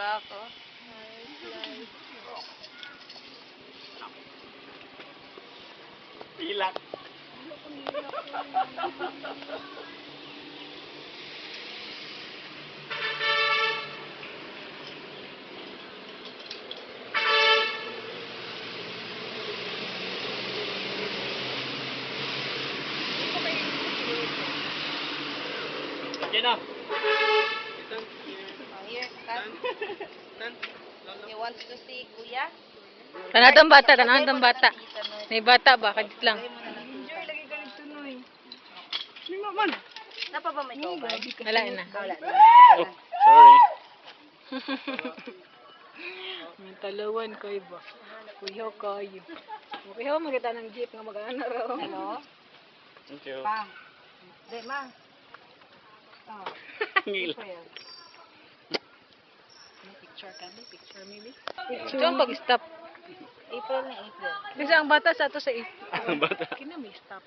ako. Pilak. Diyan na. Oh, here, cut. You want to see Kuya? Tanatang bata, tanatang bata. May bata ba? Kadit lang. Enjoy lagi ka nito, Noy. Lima man. Napa ba may tubig? Wala na. Wala na. Oh, sorry. May talawan ko iba. Kuya kayo. Kuya ko magkita ng jeep nga mag-ano raw. Ano? Thank you. Pa. Di, ma. Oh. Ngil. April. May picture ka? May picture maybe? Picture ang pag-stop. April na April. Kasi ang bata sa ato sa Ang bata. Kina may stop.